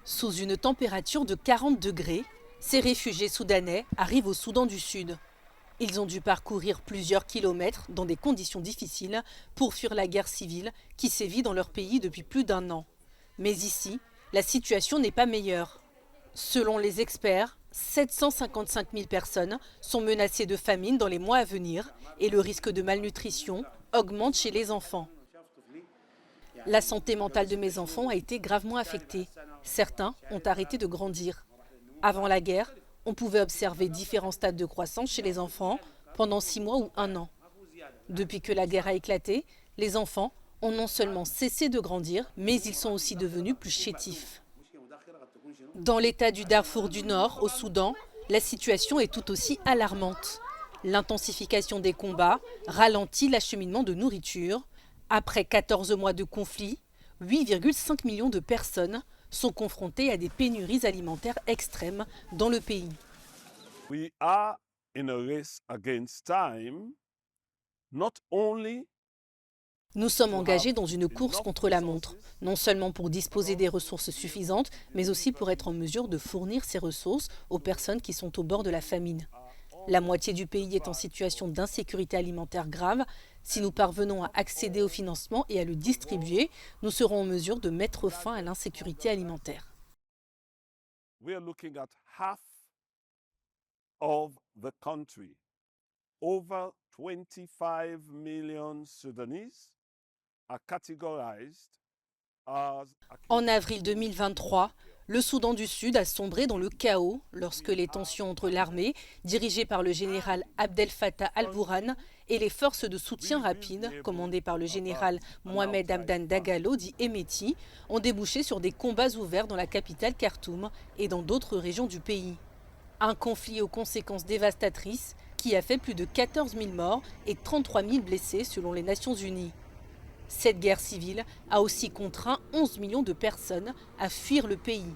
Sous une température de 40 degrés, ces réfugiés soudanais arrivent au Soudan du Sud. Ils ont dû parcourir plusieurs kilomètres dans des conditions difficiles pour fuir la guerre civile qui sévit dans leur pays depuis plus d'un an. Mais ici, la situation n'est pas meilleure. Selon les experts, 755 000 personnes sont menacées de famine dans les mois à venir et le risque de malnutrition augmente chez les enfants. La santé mentale de mes enfants a été gravement affectée. Certains ont arrêté de grandir. Avant la guerre, on pouvait observer différents stades de croissance chez les enfants pendant 6 mois ou 1 an. Depuis que la guerre a éclaté, les enfants ont non seulement cessé de grandir, mais ils sont aussi devenus plus chétifs. Dans l'état du Darfour du Nord, au Soudan, la situation est tout aussi alarmante. L'intensification des combats ralentit l'acheminement de nourriture. Après 14 mois de conflit, 8,5 millions de personnes sont confrontées à des pénuries alimentaires extrêmes dans le pays. We are in a race against time, not only Nous sommes engagés dans une course contre la montre, non seulement pour disposer des ressources suffisantes, mais aussi pour être en mesure de fournir ces ressources aux personnes qui sont au bord de la famine. La moitié du pays est en situation d'insécurité alimentaire grave. Si nous parvenons à accéder au financement et à le distribuer, nous serons en mesure de mettre fin à l'insécurité alimentaire. we are looking at half of the country. Over 25 million Sudanese are categorized as En avril 2023, le Soudan du Sud a sombré dans le chaos lorsque les tensions entre l'armée, dirigée par le général Abdel Fattah al-Burhan, et les forces de soutien rapide, commandées par le général Mohamed Hamdan Dagalo, dit Hemeti, ont débouché sur des combats ouverts dans la capitale Khartoum et dans d'autres régions du pays. Un conflit aux conséquences dévastatrices qui a fait plus de 14 000 morts et 33 000 blessés selon les Nations Unies. Cette guerre civile a aussi contraint 11 millions de personnes à fuir le pays.